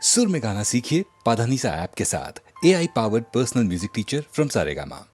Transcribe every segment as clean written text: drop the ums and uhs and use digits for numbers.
सुर में गाना सीखिए पाधानीसा ऐप के साथ। AI powered personal music teacher from Saregama.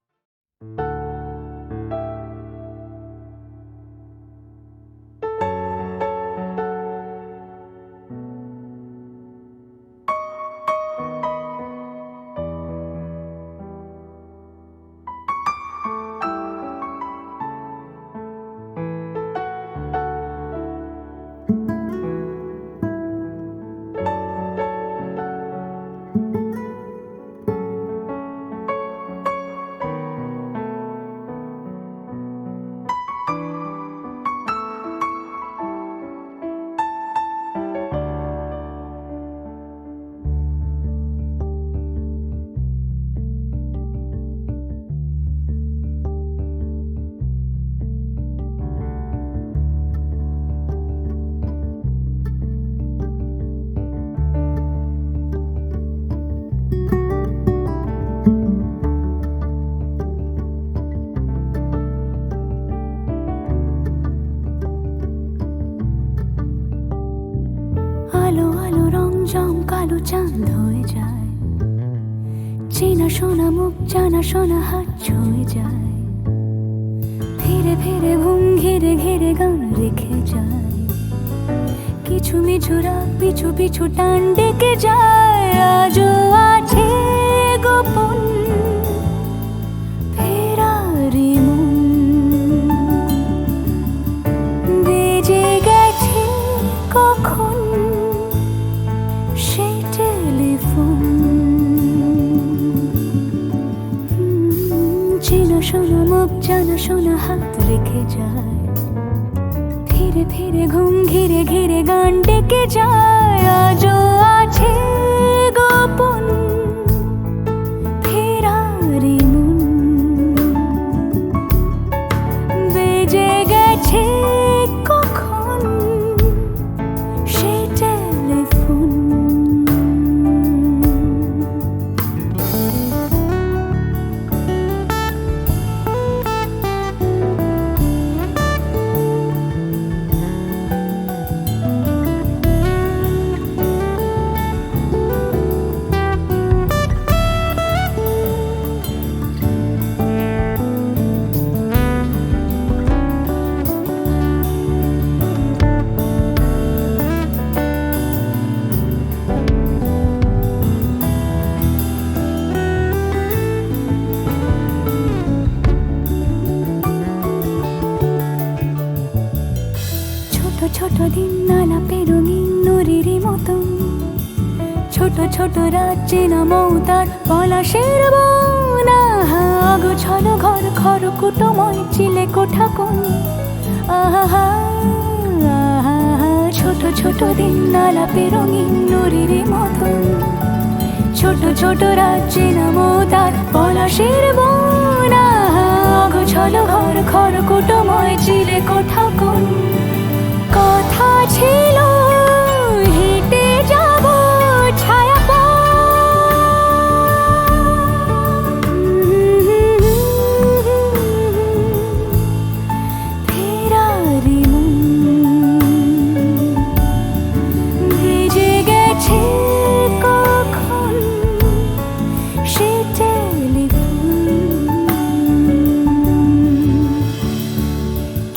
আলো আলো রং জম কালো চাঁদ হয়ে যায়, চেনা শোনা মুখ জানা শোনা হাত ছুঁয়ে যায়, ফিরে ফিরে ঘুম ঘিরে ঘিরে গান রেখে যায়, কিছু মিছু রাত পিছু পিছু টান ডেকে যায়। আজও আছে গোপন ফেরারি মন, বেজে গেছে কখন সেই টেলিফোন। চেনা শোনা মুখ জানা শোনা হাত রেখে যায়, ফিরে ফিরে ঘুম ঘিরে ঘিরে গান ডেকে যায়। আজও আছে গোপন ফেরারি মন, বেজে গেছে কখন সেই টেলিফোন। ছোট দিন আলাপে রঙিন নুরির মতন, ছোট ছোট রাত চেনা মৌতার পলাশের বন। আগোছালো ঘর খড়কুটোময় চিলে কোঠা কোন, আহা আহা। ছোট ছোট দিন আলাপে রঙিন নুরির মতন, ছোট ছোট রাত চেনা মৌতার পলাশের বন। আগোছালো ঘর খড়কুটোময় চিলে কোঠা কোন। কথা ছিল হেঁটে যাব ছায়া ফেরারি মন, ভেজে গেছে কখন সে টেলিফোন।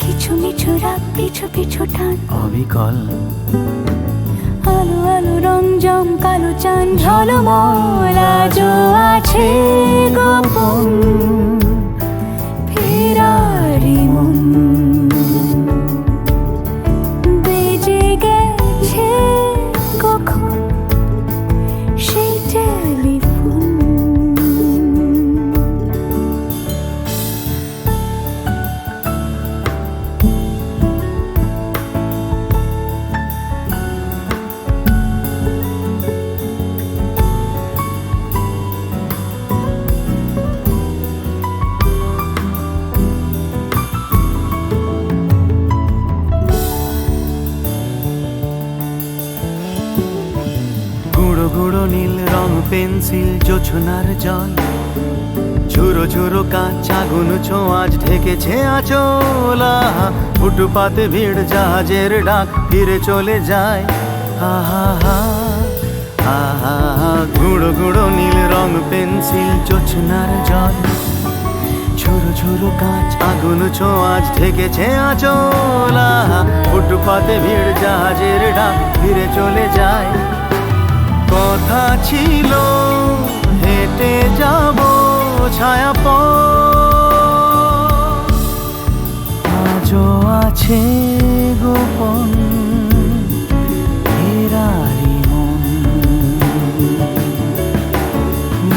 কিছু মিছু রাত পিছু পিছু টান অবিকল, আলো আলো রং জম কালো চাঁদ ঝলমল। আজও আছে গোপন ফেরারি মন, বেজে গেছে কখন সেই টেলিফোন। গুঁড়ো গুঁড়ো নীল রং পেন্সিল জোছনার জল, ঝুরো ঝুরো কাঁচ আগুন ছোঁয়াজ ঢেকেছে আঁচলা। ফুটপাতে ভিড় জাহাজের ডাক ফিরে চলে যায়। আহা হা গুঁড়ো গুঁড়ো নীল রং পেন্সিল জোছনার জল, ঝুরো ঝুরো কাঁচ আগুন ছোঁয়াজ ঢেকেছে আঁচলা। ফুটপাতে ভিড় জাহাজের ডাক ফিরে চলে যায়। কথা ছিল হেঁটে যাব ছায়া আজও আছে গোপন ফেরারি মন,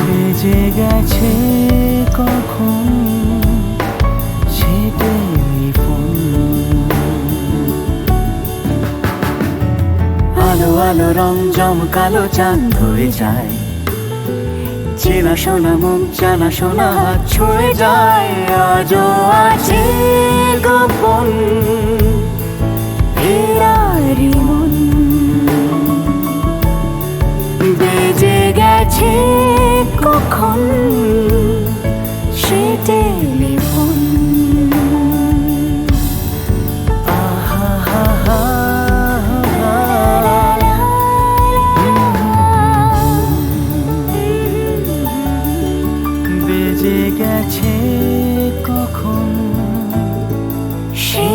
বেজে গেছে কখন সে টেলিফোন। আলো আলো রং জমকালো চাঁদ হয়ে যায়, চেনা শোনা মুখ জানা শোনা হাত ছুঁয়ে যায়। আজও আছে গোপন ফেরারি মন, বেজে গেছে কখন সে টেলিফোন। আহা হা হা বেজে গেছে কখন সে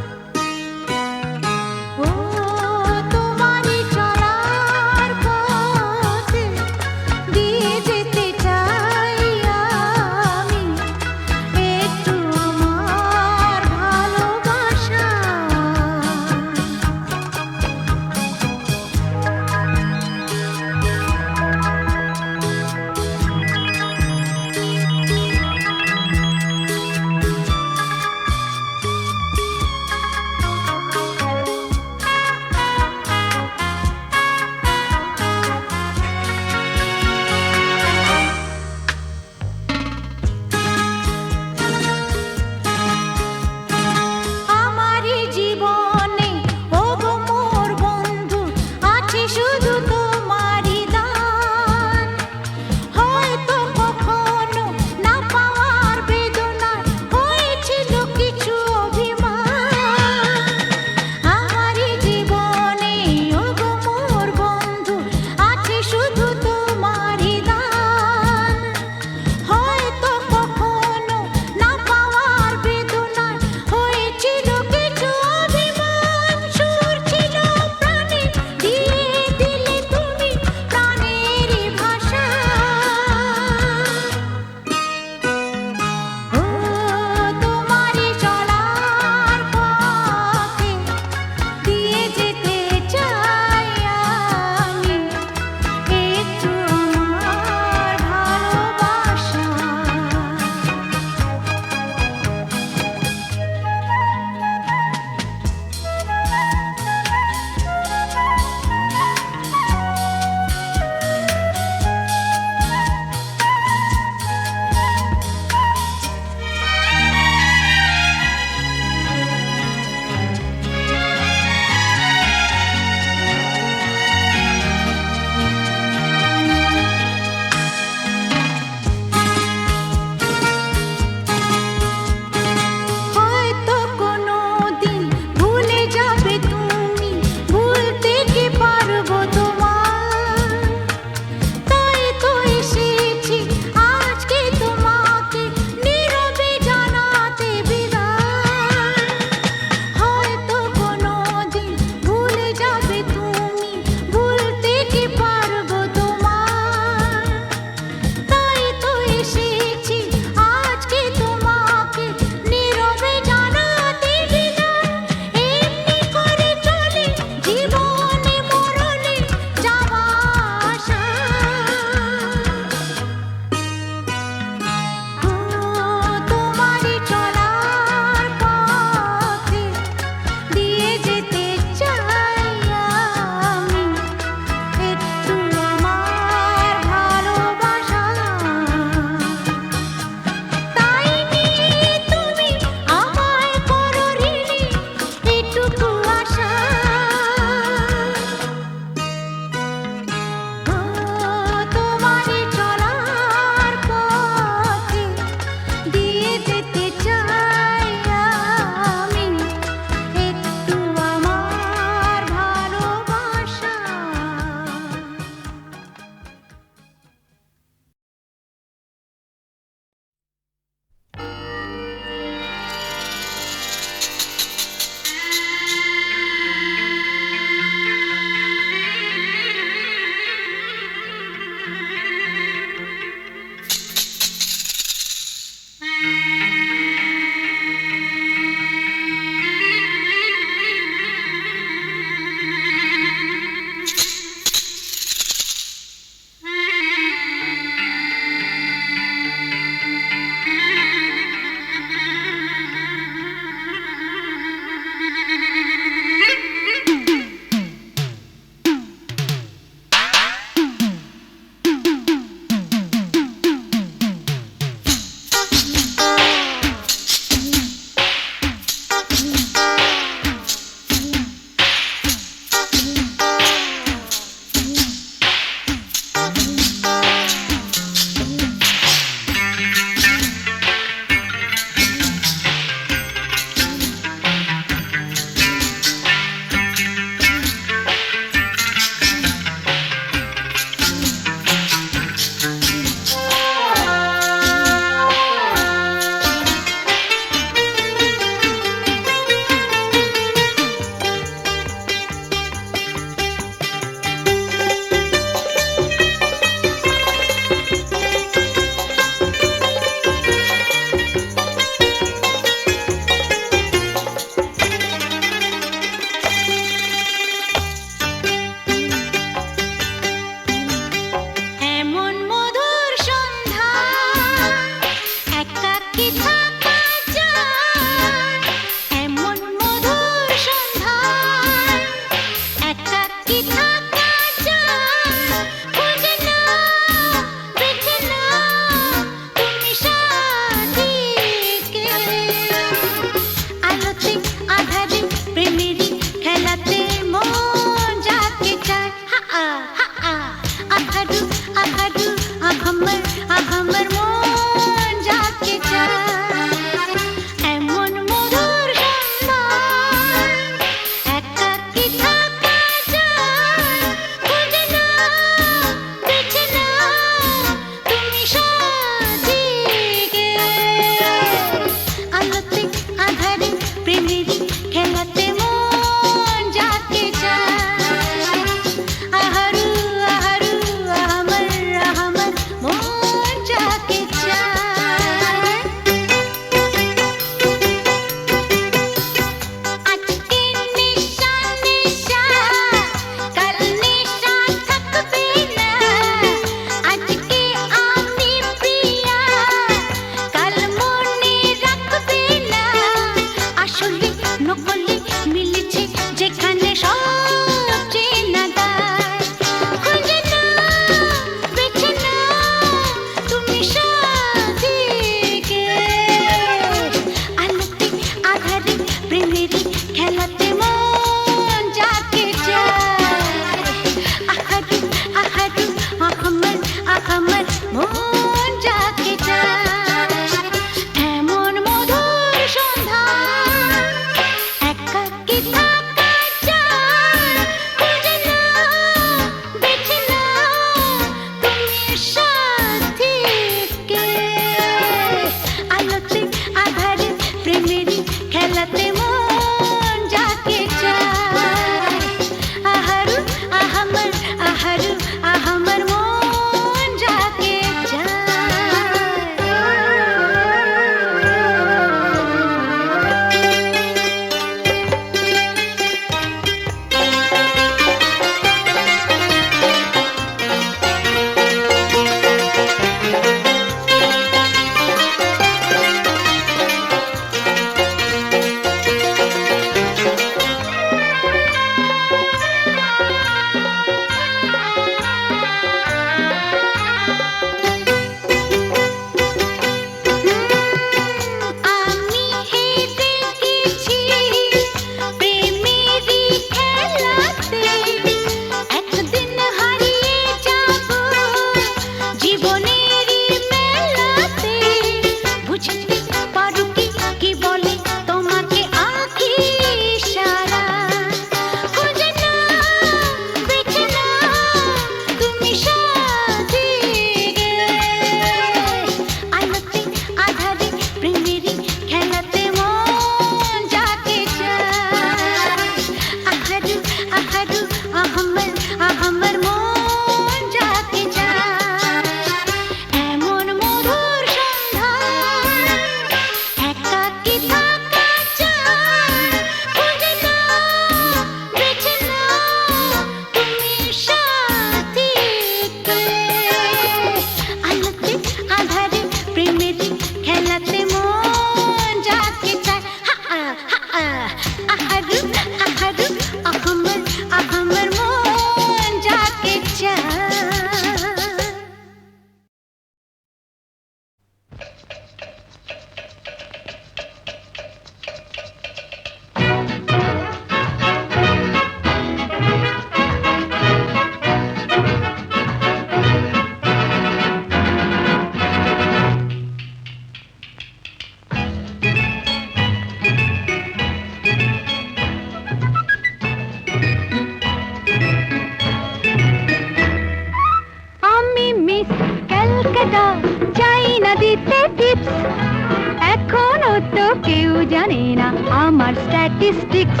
কেউ জানে না আমার স্ট্যাটিস্টিক্স।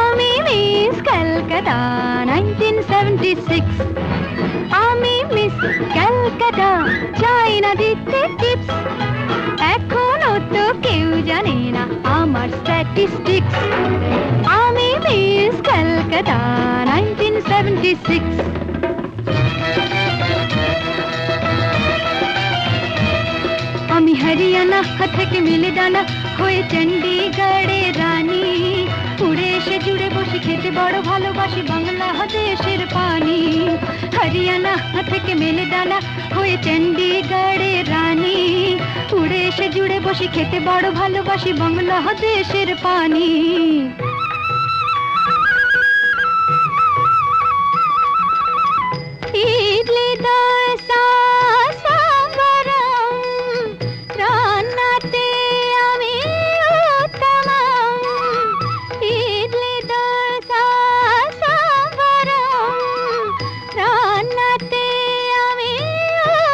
আমি মিস ক্যালকাটা 1976। আমি মিস ক্যালকাটা, চাই না দিতে টিপস। এখনো তো কেউ জানে না আমার স্ট্যাটিস্টিক্স। আমি মিস ক্যালকাটা 1976। আমি হরিয়ানা থেকে মিলে ডানা হয়ে চণ্ডীগড়ে রানী। উড়ে এসে জুড়ে বসে খেতে বড় ভালোবাসি বাংলাদেশের পানি। হরিয়ানা থেকে মেলে ডানা হয়ে চণ্ডীগড়ে রানী। উড়ে এসে জুড়ে বসে খেতে বড় ভালোবাসি বাংলাদেশের পানি। ইডলি দোসা সাম্বারম, রান্নাতে আমি উত্তমম। ইডলি দোসা সাম্বারম, রান্নাতে আমি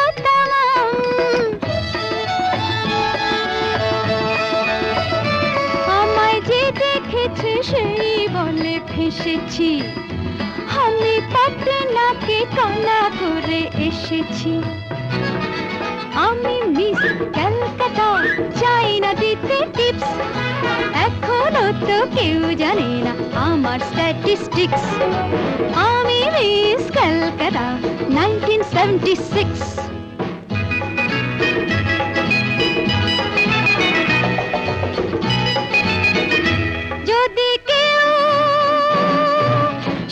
উত্তমম। আমায় যে দেখেছে সেই বলে ফেসেছি, আমি পাটনাকে কানা করে এসেছি। আমি মিস ক্যালকাটা, চাই না দিতে টিপস। এখনো তো কেউ জানে না আমার স্ট্যাটিস্টিক্স। আমি মিস ক্যালকাটা 1976। যদি কেউ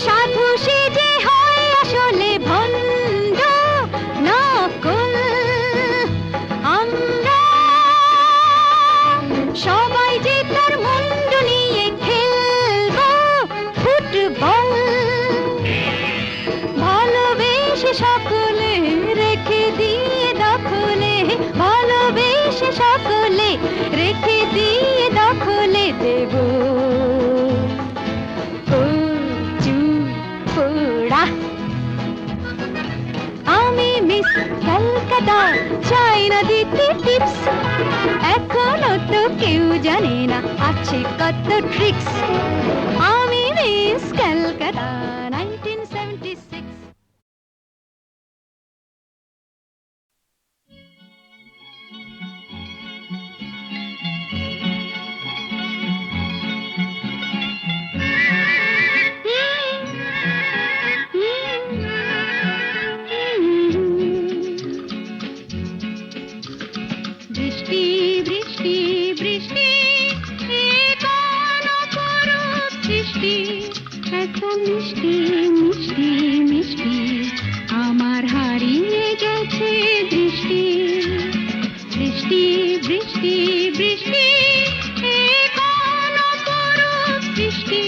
সাধু সেজে হয় আসলে ভণ্ড নকল, আমরা সবাই যে তার মুন্ড নিয়ে খেলবো ফুটবল। ভালোবেসে সকলে রেখে দিয়ে দখলে, ভালোবেসে সকলে রেখে দিয়ে দখলে দেব পোড়া। আমি মিস ক্যালকাটা, চাই না দিতে টিপস। এখনো তো কেউ জানে না আছে কত ট্রিক্স। আমি মিস ক্যালকাটা 1976। বৃষ্টি বৃষ্টি বৃষ্টি, এ কোন অপরূপ সৃষ্টি। এত মিষ্টি মিষ্টি মিষ্টি, আমার হারিয়ে গেছে দৃষ্টি। বৃষ্টি বৃষ্টি বৃষ্টি, এ কোন অপরূপ সৃষ্টি।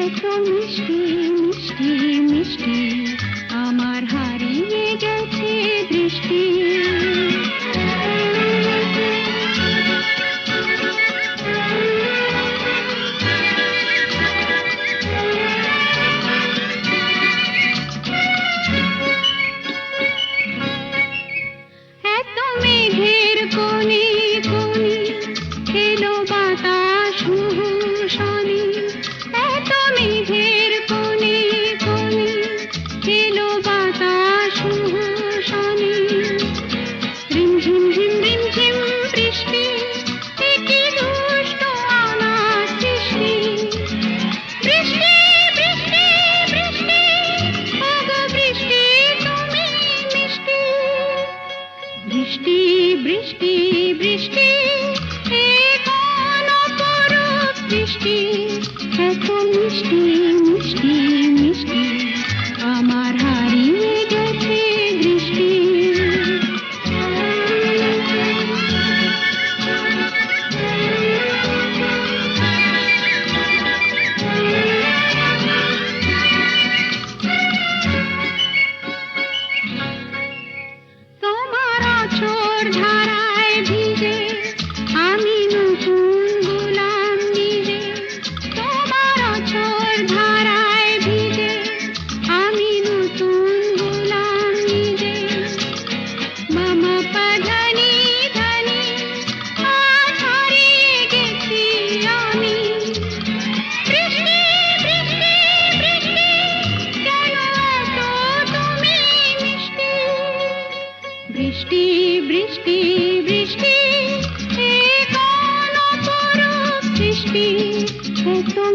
এত মিষ্টি মিষ্টি মিষ্টি, আমার হারিয়ে গেছে দৃষ্টি। এত মেঘের কোণে কোণে এলো বাতাস শনি। এত মেঘের কোণে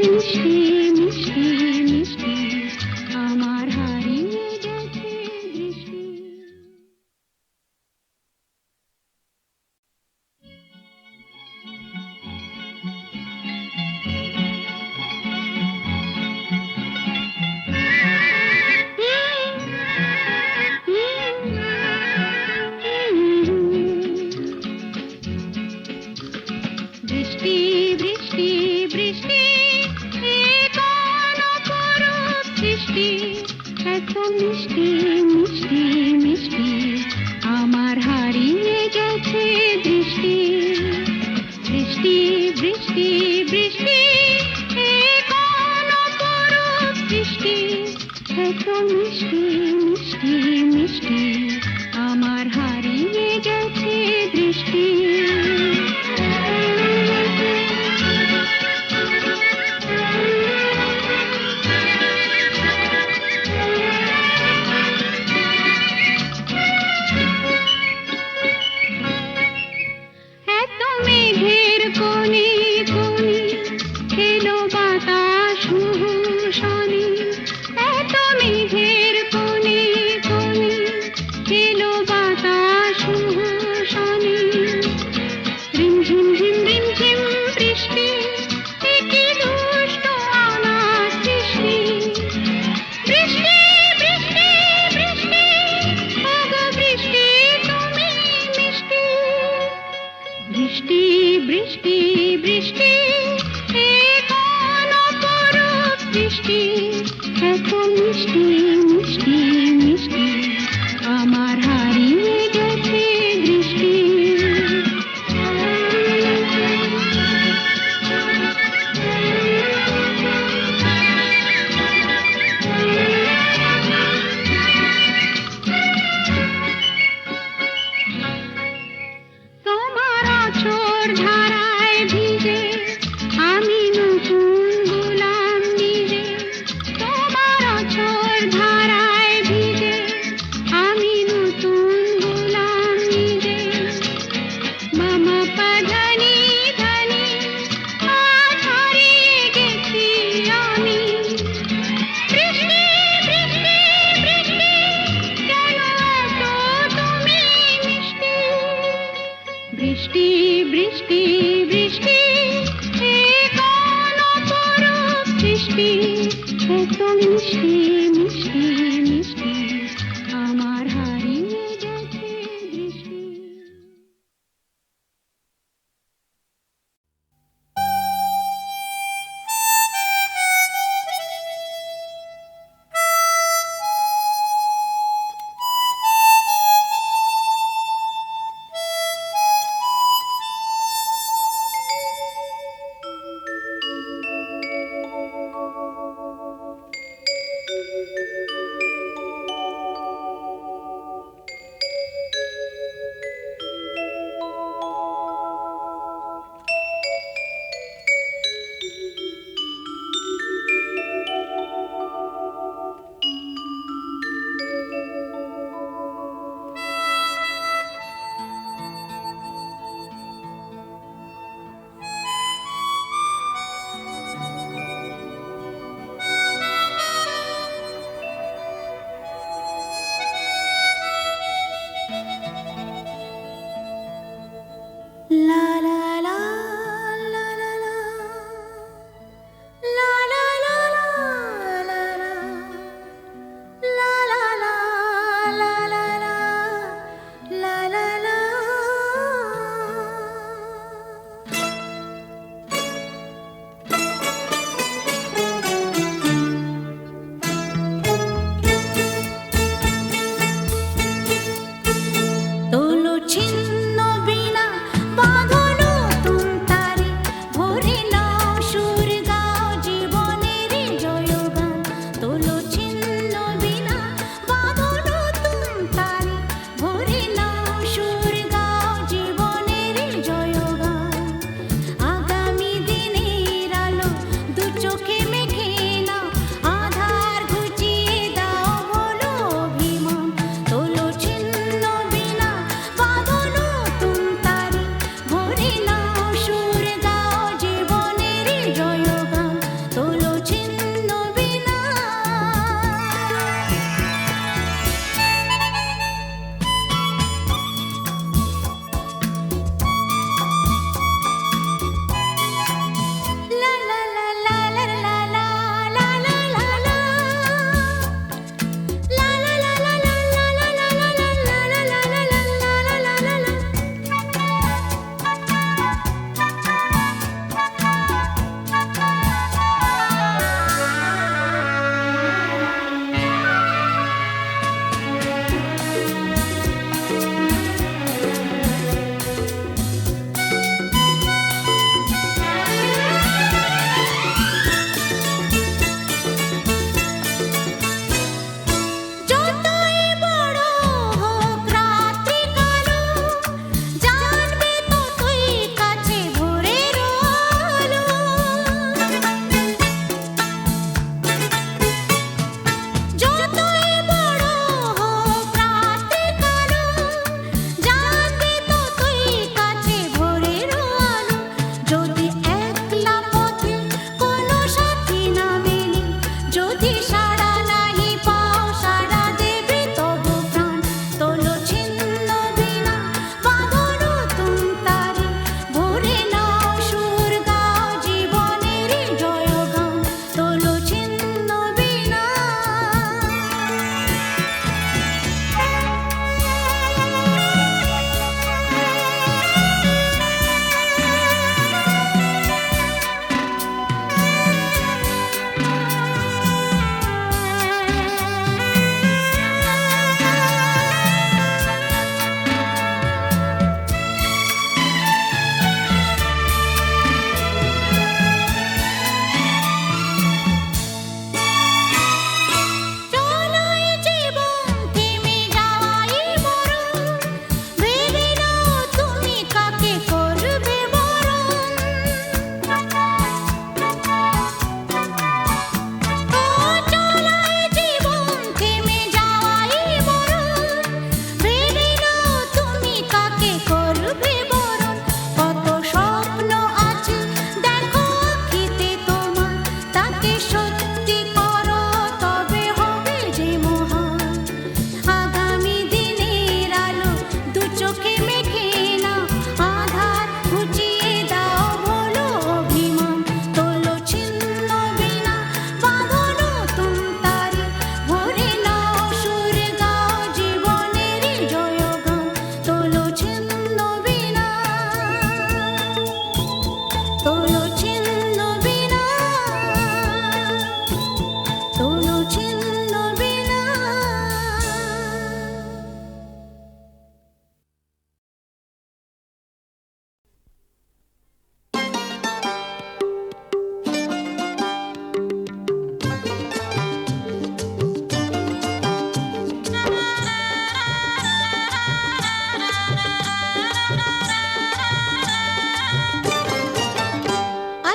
মিষ্টি মিষ্টি মিষ্টি আমার হারিয়ে গেছে দৃষ্টি। বৃষ্টি বৃষ্টি বৃষ্টি এ কোন অপরূপ সৃষ্টি, এত মিষ্টি মিষ্টি মিষ্টি আমার হারিয়ে গেছে দৃষ্টি। বৃষ্টি বৃষ্টি বৃষ্টি এ কোন অপরূপ সৃষ্টি, এত মিষ্টি মিষ্টি মিষ্টি আমার হারিয়ে গেছে দৃষ্টি। এত মেঘের কোণে কোণে এলো বাতাস মুহুর্ষণে, এত মেঘের কোণে কোণে এলো বাতাস মুহুর্ষণে। রিমঝিম ঝিম রিমঝিম বৃষ্টি, এ কি দুষ্ট অনাথ সৃষ্টি। বৃষ্টি বৃষ্টি বৃষ্টি ওগো বৃষ্টি তুমি মিষ্টি। বৃষ্টি বৃষ্টি বৃষ্টি এ কোন অপরূপ সৃষ্টি, এত মিষ্টি মিষ্টি মিষ্টি আমার হারিয়ে গেছে দৃষ্টি। তোমার আঁচড় ধারায় ভিজে আমি নতুন গোলাম নিজে। তোমার আঁচড় ধারায় ভিজে আমি নতুন গোলাম নিজে। মামা পা ধানি ধানি আজ হারিয়ে গেছি আমি। বৃষ্টি বৃষ্টি বৃষ্টি কেন এত তুমি মিষ্টি। বৃষ্টি বৃষ্টি বৃষ্টি এ কোন অপরূপ সৃষ্টি, এত মিষ্টি মিষ্টি মিষ্টি আমার হারিয়ে গেছে দৃষ্টি।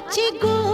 আছে গো